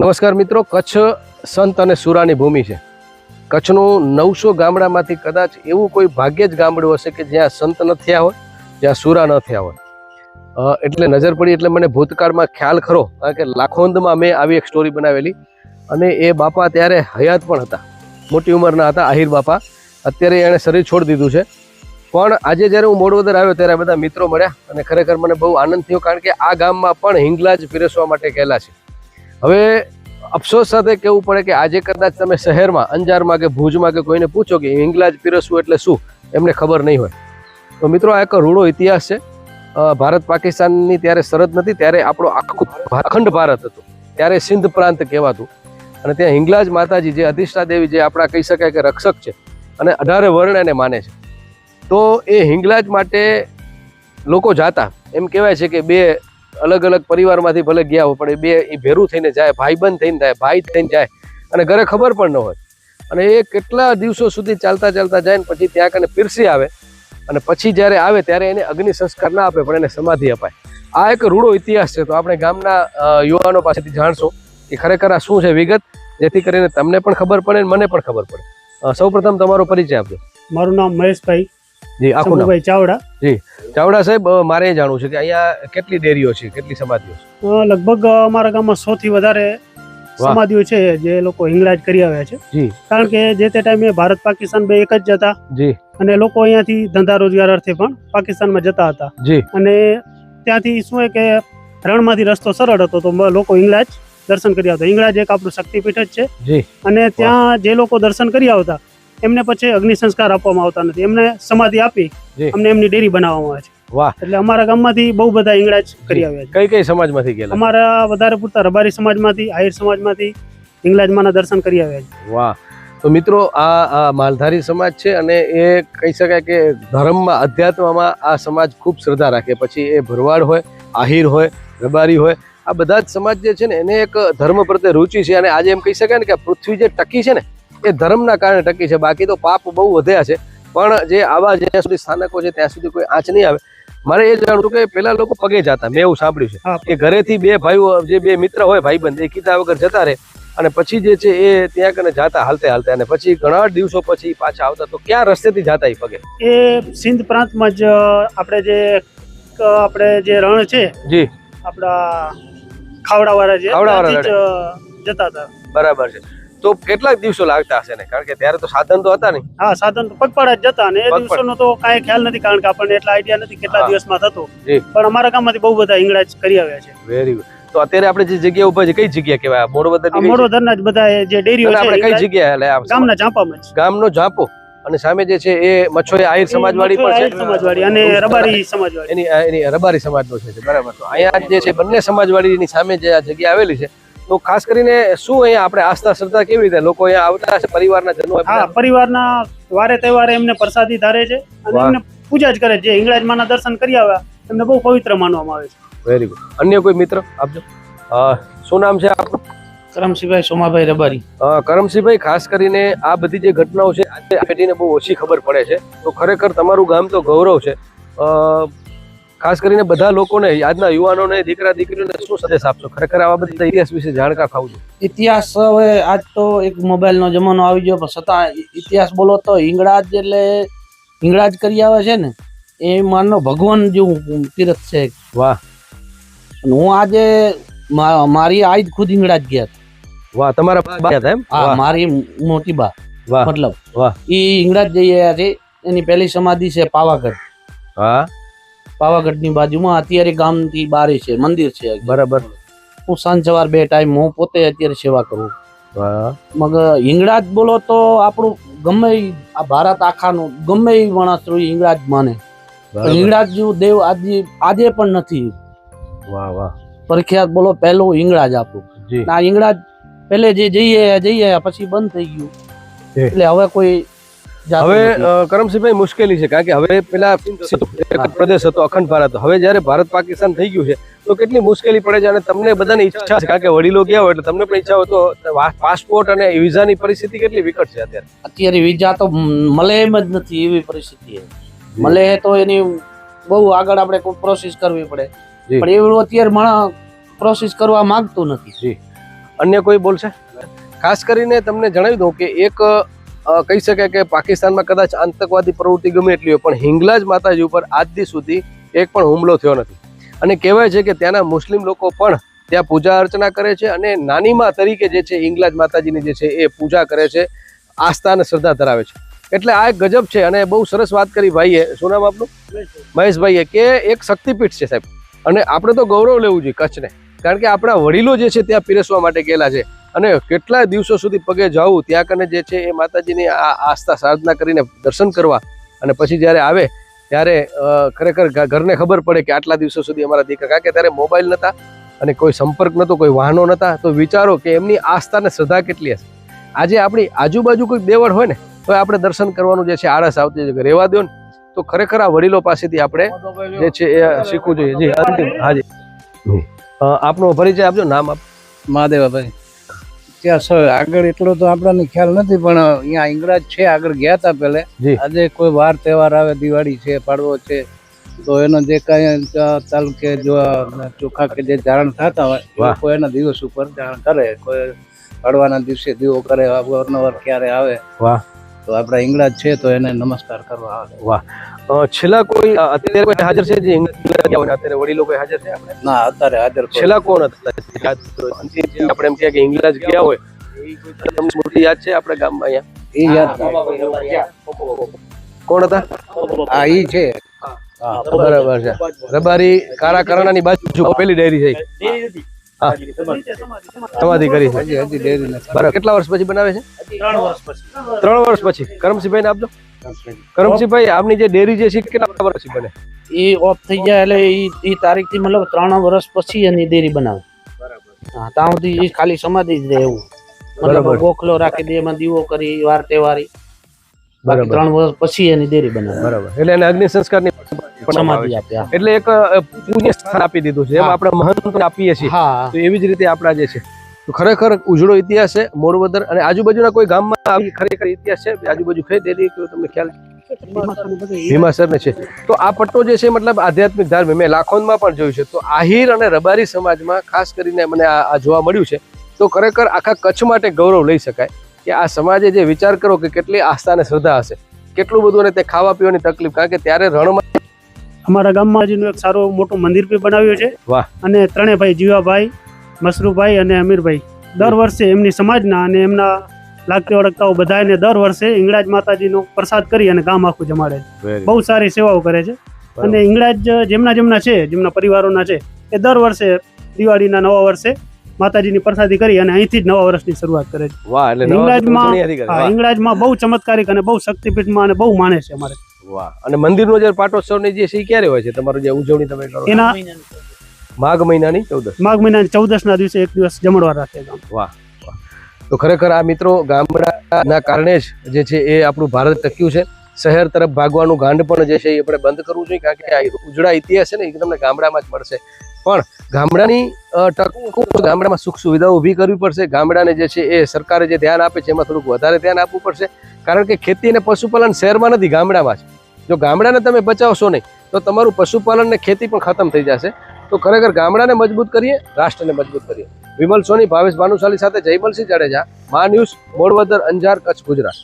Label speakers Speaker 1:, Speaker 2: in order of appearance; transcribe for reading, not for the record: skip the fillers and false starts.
Speaker 1: નમસ્કાર મિત્રો, કચ્છ સંત અને સુરાની ભૂમિ છે. કચ્છનું 900 ગામડામાંથી કદાચ એવું કોઈ ભાગ્યે જ ગામડું હશે કે જ્યાં સંત ન થયા હોય, જ્યાં સુરા ન થયા હોય. એટલે નજર પડી એટલે મને ભૂતકાળમાં ખ્યાલ ખરો, કારણ કે લાખોંદમાં મેં આવી એક સ્ટોરી બનાવેલી અને એ બાપા ત્યારે હયાત પણ હતા, મોટી ઉંમરના હતા. આહિર બાપા અત્યારે એણે શરીર છોડી દીધું છે. પણ આજે જ્યારે હું મોડવદર આવ્યો ત્યારે બધા મિત્રો મળ્યા અને ખરેખર મને બહુ આનંદ થયો, કારણ કે આ ગામમાં પણ હિંગલાજ પીરસવા માટે ગયેલા છે. હવે અફસોસ સાથે કહેવું પડે કે આજે કદાચ તમે શહેરમાં, અંજારમાં કે ભુજમાં કે કોઈને પૂછો કે હિંગલાજ પીરસવું એટલે શું, એમને ખબર નહીં હોય. તો મિત્રો, આ એક રૂડો ઇતિહાસ છે. ભારત પાકિસ્તાનની ત્યારે સરહદ નથી, ત્યારે આપણો આખું અખંડ ભારત હતું. ત્યારે સિંધ પ્રાંત કહેવાતું અને ત્યાં હિંગલાજ માતાજી જે અધિષ્ઠા દેવી, જે આપણા કહી શકાય કે રક્ષક છે અને 18 વર્ણ એને માને છે. તો એ હિંગલાજ માટે લોકો જાતા. એમ કહેવાય છે કે બે અલગ અલગ પરિવારમાંથી ભલે ગયા હોય, પણ બે એ ભેરું થઈને જાય, ભાઈબંધ થઈને જાય, ભાઈ થઈને જાય અને ઘરે ખબર પણ ન હોય. અને એ કેટલા દિવસો સુધી ચાલતા ચાલતા જાય ને પછી ત્યાં કને પીરસી આવે અને પછી જ્યારે આવે ત્યારે એને અગ્નિ સંસ્કાર ના આપે, પણ એને સમાધિ અપાય. આ એક રૂડો ઇતિહાસ છે. તો આપણે ગામના યુવાનો પાસેથી જાણશો કે ખરેખર આ શું છે વિગત, જેથી કરીને તમને પણ ખબર પડે અને મને પણ ખબર પડે. સૌપ્રથમ તમારો પરિચય આપજો.
Speaker 2: મારું નામ મહેશભાઈ
Speaker 1: જી, આખું નામ?
Speaker 2: ચાવડા.
Speaker 1: જી ચાવડા સાહેબ, મારે જાણવું છે કે અહીંયા કેટલી ડેરીઓ છે, કેટલી સમાધિઓ છે?
Speaker 2: લગભગ અમારા ગામમાં 100 થી વધારે સમાધિઓ છે જે લોકો હિંગલાજ કરી આવ્યા છે.
Speaker 1: જી.
Speaker 2: કારણ કે જે તે ટાઈમે ભારત પાકિસ્તાન બે એક જ હતા.
Speaker 1: જી.
Speaker 2: અને લોકો અહીંયાથી ધંધા રોજગાર અર્થે પણ પાકિસ્તાનમાં જતા હતા.
Speaker 1: જી.
Speaker 2: અને ત્યાંથી શું કે રણમાંથી રસ્તો સરળ હતો, તો લોકો હિંગલાજ દર્શન કરી આવતા. હિંગલાજ એક આપણું શક્તિપીઠ જ છે.
Speaker 1: જી.
Speaker 2: અને ત્યાં જે લોકો દર્શન કરી આવતા એમને પછી અગ્નિ સંસ્કાર આપવામાં આવતા નથી, એમને સમાધિ આપી અમને એમની ડેરી બનાવવામાં આવે છે.
Speaker 1: વાહ.
Speaker 2: એટલે અમારા ગામમાંથી બહુ બધા હિંગલાજ કરી આવ્યા છે.
Speaker 1: કઈ કઈ સમાજમાંથી ગયેલા?
Speaker 2: અમારા વધારે પૂરતા રબારી સમાજમાંથી, આહિર સમાજમાંથી હિંગલાજમાંના દર્શન કરી આવ્યા છે.
Speaker 1: વાહ. તો મિત્રો, આ માલધારી સમાજ છે અને એ કહી શકાય કે ધર્મમાં, અધ્યાત્મમાં આ સમાજ ખૂબ શ્રદ્ધા રાખે. પછી એ ભરવાડ હોય, આહિર હોય, રબારી હોય, આ બધા જ સમાજ જે છે ને એને એક ધર્મ પ્રત્યે રુચિ છે. અને આજે એમ કહી શકાય ને કે પૃથ્વી જે ટકી છે ને એ ધર્મના કારણે ટકી છે. બાકી તો પાપ બહુ વધ્યા છે, પણ જે આવા જ્યાં સુધી સ્થાનકો છે ત્યાં સુધી કોઈ આંચ નહીં આવે. મારે એ જાણવું કે પેલા લોકો પગે જતા, મેં એવું સાંભળ્યું છે કે ઘરેથી બે ભાઈઓ, જે બે મિત્ર હોય, ભાઈબંધ, એ કીધા વગર જતા રહે અને પછી જે છે એ ત્યાં કને જાતા હાલતે હાલતે, અને પછી ઘણા દિવસો પછી પાછા આવતા. તો ક્યાં રસ્તેથી જાતા એ પગે?
Speaker 2: એ સિંધ પ્રાંતમાં જ આપણે જે રણ છે, જી, આપણા ખાવડાવાળા છે, ત્યાંથી જતા હતા.
Speaker 1: બરાબર છે. તો કેટલાક દિવસો લાગતા હશે ને, કારણ કે ત્યારે તો સાધન તો હતા નહીં.
Speaker 2: હા, સાધન તો પગપાળા જ જતા, અને એ દિવસોનો તો કાંઈ ખ્યાલ નથી, કારણ કે આપણને એટલા આઈડિયા નથી કેટલા દિવસમાં થતો. પણ અમારા ગામમાંથી બહુ બધા હિંગલાજ કરી આવ્યા છે.
Speaker 1: Very good. તો અત્યારે આપણે જે જગ્યા ઉભા છે, કઈ જગ્યા કહેવાય?
Speaker 2: મોડવદરના જ બધા જે ડેરીઓ છે.
Speaker 1: આપણે કઈ જગ્યા?
Speaker 2: ગામના ઝાંપામાં જ.
Speaker 1: ગામનો ઝાંપો. અને સામે જે છે એ મચ્છોએ આહિર સમાજવાળી પણ છે,
Speaker 2: સમાજવાળી અને રબારી સમાજવાળી,
Speaker 1: એની રબારી સમાજનો છે. બરાબર. તો અહીંયા જે છે બંને સમાજવાળીની સામે જે આ જગ્યા આવેલી છે, તો ખાસ કરીને શું અહીંયા આપણે આસ્થા શ્રદ્ધા કેવી રીતે લોકો અહીંયા આવતા છે? પરિવારના જનો?
Speaker 2: હા, પરિવારના વારે તહેવારે એમને પ્રસાદી ધારે છે અને એમને પૂજા જ કરે છે. જે હિંગલાજમાંના દર્શન કરી આવ્યા એમને બહુ પવિત્ર માનવામાં આવે છે.
Speaker 1: Very good. અન્ય કોઈ મિત્ર આપજો. શું નામ છે આપનું?
Speaker 3: કરમસિંહભાઈ સોમાભાઈ રબારી.
Speaker 1: કરમસિંહભાઈ, ખાસ કરીને આ બધી જે ઘટનાઓ છે આજે પેઢીને બહુ ઓછી ખબર પડે છે. તો ખરેખર તમારું ગામ તો ગૌરવ છે. ખાસ કરીને બધા લોકોને, આજના યુવાનોને, દીકરા દીકરીઓને શું સંદેશ આપશો? ખરેખર આવા બધા ઇતિહાસ વિશે જાણકાર થવું જોઈએ.
Speaker 3: ઇતિહાસ હવે આજ તો એક મોબાઈલનો જમાનો આવી ગયો, પણ છતાં ઇતિહાસ બોલો તો હિંગળાજ એટલે હિંગળાજ કરી આવે છે ને એ માનો ભગવાન જેવું તીર્થ છે.
Speaker 1: વાહ.
Speaker 3: હું આજે મારી આજ ખુદ હિંગળાજ ગયા.
Speaker 1: વાહ. તમારા બા હતા એમ?
Speaker 3: હા, મારી મોટી બા.
Speaker 1: વાહ.
Speaker 3: મતલબ
Speaker 1: વાહ.
Speaker 3: એ હિંગળાજ જઈ રહ્યા છે. એની પહેલી સમાધિ છે પાવાગઢ.
Speaker 1: હા.
Speaker 3: પાવાગઢ ની બાજુમાં. અત્યારે ગામથી બારે છે, મંદિર છે.
Speaker 1: બરાબર.
Speaker 3: હું સાંજ સવાર 2 ટાઈમ હું પોતે અત્યારે સેવા કરું. મગ હિંગળાજ બોલો તો આપણું ગમે આ ભારત આખાનું ગમે એ માણસ હિંગળાજ માને. હિંગળાજ જેવું દેવ આજે પણ નથી.
Speaker 1: વાહ વાહ.
Speaker 3: પ્રખ્યાત બોલો પહેલું હિંગળાજ આપણું. આ હિંગળાજ પહેલે જે જઈએ પછી બંધ થઈ ગયું. એટલે હવે કોઈ
Speaker 1: કરમસિંહભાઈ મુશ્કેલી છે, કારણ કે હવે પેલા પ્રદેશ હતો, અખંડ ભારત. હવે જયારે ભારત પાકિસ્તાન થઈ ગયું છે તો કેટલી મુશ્કેલી પડે છે. અને તમને બધાની ઈચ્છા છે, કારણ કે વડીલો ગયા હોય એટલે તમને પણ ઈચ્છા હોય, તો પાસપોર્ટ અને વિઝાની પરિસ્થિતિ કેટલી વિકટ છે અત્યારે?
Speaker 3: અત્યારે વિઝા તો મળે એમ જ નથી, એવી પરિસ્થિતિ. મળે તો એની બહુ આગળ આપણે પ્રોસેસ કરવી પડે, પણ એવું અત્યારે માણસ પ્રોસેસ કરવા માંગતું નથી.
Speaker 1: અન્ય કોઈ બોલશે? ખાસ કરીને તમને જણાવી દઉં કે એક કહી શકાય કે પાકિસ્તાનમાં કદાચ આતંકવાદી પ્રવૃત્તિ ગમે એટલી હોય પણ હિંગલાજ માતાજી ઉપર આજ દી સુધી એક પણ હુમલો થયો નથી. અને કહેવાય છે કે ત્યાંના મુસ્લિમ લોકો પણ ત્યાં પૂજા અર્ચના કરે છે અને નાની માં તરીકે જે છે હિંગલાજ માતાજીની જે છે એ પૂજા કરે છે, આસ્થા અને શ્રદ્ધા ધરાવે છે. એટલે આ એક ગજબ છે. અને બહુ સરસ વાત કરી ભાઈએ, શું નામ આપનું? મહેશભાઈએ, કે એક શક્તિપીઠ છે સાહેબ. અને આપણે તો ગૌરવ લેવું જોઈએ કચ્છને, કારણ કે આપણા વડીલો જે છે ત્યાં પીરસવા માટે ગયેલા છે અને કેટલાય દિવસો સુધી પગે જવું ત્યાં કને જે છે એ માતાજીની આ આસ્થા સાધના કરીને દર્શન કરવા અને પછી જ્યારે આવે ત્યારે ખરેખર ઘરને ખબર પડે કે આટલા દિવસો સુધી અમારા દીકરા, કારણ કે ત્યારે મોબાઈલ નહોતા અને કોઈ સંપર્ક નહોતો, કોઈ વાહનો નહોતા. તો વિચારો કે એમની આસ્થા અને શ્રદ્ધા કેટલી હશે. આજે આપણી આજુબાજુ કોઈ દેવળ હોય ને તો આપણે દર્શન કરવાનું જે છે આળસ આવતી છે, રહેવા દો ને. તો ખરેખર આ વડીલો પાસેથી આપણે જે છે એ શીખવું જોઈએ. જી અંતિમ, હાજી આપનો પરિચય આપજો, નામ આપ.
Speaker 4: મહાદેવાભાઈ. ત્યાં આગળ એટલો તો આપણને ખ્યાલ નથી પણ અહીંયા ઇંગરાજ છે, આગળ ગયા હતા પહેલે. આજે કોઈ વાર તહેવાર આવે, દિવાળી છે, પાડવો છે, તો એનો જે કાંઈ તાલુકે જો ચોખા કે જે ધારણ થતા હોય કોઈ એના દિવસ ઉપર ધારણ કરે, કોઈ પાડવાના દિવસે દીવો કરે, અવારનવાર ક્યારે આવે.
Speaker 1: વાહ.
Speaker 4: તો આપણા ઇંગરાજ છે તો એને નમસ્કાર કરવા આવે.
Speaker 1: વાહ. છેલ્લા કોઈ અત્યારે કોઈ હાજર છે જે અત્યારે વડીલો કોઈ હાજર છે? આપણે
Speaker 4: ના, અત્યારે હાજર
Speaker 1: છેલ્લા કોણ હતા? આપણે એમ કે ઇંગ્લેન્ડ ગયા હોય તમને સ્મૃતિ યાદ છે આપણા ગામમાં? અહીંયા
Speaker 4: એ યાદ
Speaker 1: કોણ હતા?
Speaker 4: હા, ઈ છે.
Speaker 1: બરાબર છે. રબારી કાળા કરણાની બાજુ પેલી ડેરી છે. સમાધિ કરી છે.
Speaker 4: હજી ડેરી નથી.
Speaker 1: બરાબર. કેટલા વર્ષ પછી બનાવે છે?
Speaker 2: 3 વર્ષ પછી.
Speaker 1: 3 વર્ષ પછી. કરમસિંહભાઈ ને આપજો. કરમસિંહભાઈ, આપની જે ડેરી જે છે કેટલા વર્ષ પછી બને?
Speaker 3: એ ઓફ થઈ જાય એટલે એ તારીખ થી મતલબ 3 વર્ષ પછી એની ડેરી બનાવે. હા, ત્યાં સુધી ખાલી સમાધિ જ રહે એવું. મતલબ ગોખલો રાખી દે, એમાં દીવો કરી, વાર તહેવારી. બાકી 3 વર્ષ પછી એની ડેરી બનાવે.
Speaker 1: બરાબર. એટલે એને અગ્નિ સંસ્કારની
Speaker 3: સમાધિ આપે.
Speaker 1: એટલે એક પૂજ્ય સ્થાન આપી દીધું છે. એમ આપણે મહંત આપીએ છીએ તો એવી જ રીતે આપણા જે છે તો ખરેખર ઉજળો ઇતિહાસ છે મોરબદર અને આજુબાજુના કોઈ ગામમાં આવી ખરેખર ઇતિહાસ છે? આજુબાજુ કઈ ડેરી તમને ખ્યાલ? ભીમાસર ને છે. તો આ પટ્ટો જે છે મતલબ આધ્યાત્મિક ધાર્મિક મેં લાખોનમાં પણ જોયું છે. તો આહિર અને રબારી સમાજમાં ખાસ કરીને મને આ જોવા મળ્યું છે. તો ખરેખર આખા કચ્છ માટે ગૌરવ લઈ શકાય કે આ સમાજે જે વિચાર કરો કે કેટલી આસ્થા અને શ્રદ્ધા હશે, કેટલું બધું. અને તે ખાવા પીવાની તકલીફ, કારણ કે ત્યારે રણમાં
Speaker 2: અમારા ગામમાં હજીનું એક સારું મોટું મંદિર બી બનાવ્યું છે.
Speaker 1: વાહ.
Speaker 2: અને ત્રણેય ભાઈ, જીવાભાઈ, મસરૂભાઈ અને અમીરભાઈ, દર વર્ષે એમની સમાજના અને એમના લાગતી ઓળખતાઓ બધાને દર વર્ષે ઇંગળાજ માતાજીનો પ્રસાદ કરી અને ગામ આખું જમાડે છે. બહુ સારી સેવાઓ કરે છે. અને ઇંગળાજ જેમના છે, જેમના પરિવારોના છે, એ દર વર્ષે દિવાળીના નવા વર્ષે માતાજીની પ્રસાદી કરી અને અહીંથી જ નવા વર્ષની શરૂઆત કરે છે.
Speaker 1: વાહ. એટલે
Speaker 2: ઇંગળાજમાં બહુ ચમત્કારિક અને બહુ શક્તિપીઠમાં અને બહુ માને છે અમારે.
Speaker 1: વાહ. અને મંદિરનો જે પાટોત્સવની જે છે ક્યારે હોય છે તમારું જે ઉજવણી તમે કરો?
Speaker 2: એના
Speaker 1: માઘ મહિનાની 14.
Speaker 2: માઘ મહિનાની 14 ના દિવસે એક દિવસ જમણવાર રાખે ગામ.
Speaker 1: વાહ. તો ખરેખર આ મિત્રો ગામડાના કારણે જ જે છે એ આપણું ભારત ટક્યું છે. શહેર તરફ ભાગવાનું ગાંડ પણ જે છે એ આપણે બંધ કરવું જોઈએ, કારણ કે આ ઉજળા ઇતિહાસ છે ને એ તમને ગામડામાં જ મળશે. પણ ગામડાની ગામડામાં સુખ સુવિધાઓ ઊભી કરવી પડશે. ગામડાને જે છે એ સરકારે જે ધ્યાન આપે છે એમાં થોડુંક વધારે ધ્યાન આપવું પડશે, કારણ કે ખેતી અને પશુપાલન શહેરમાં નથી, ગામડામાં છે. જો ગામડાને તમે બચાવશો નહીં તો તમારું પશુપાલન ને ખેતી પણ ખતમ થઈ જશે. તો ખરેખર ગામડાને મજબૂત કરીએ, રાષ્ટ્રને મજબૂત કરીએ. વિમલ સોની, ભાવેશ ભાનુશાલી સાથે જયમલસિંહ જાડેજા, મા ન્યૂઝ, મોરબદર, અંજાર, કચ્છ, ગુજરાત.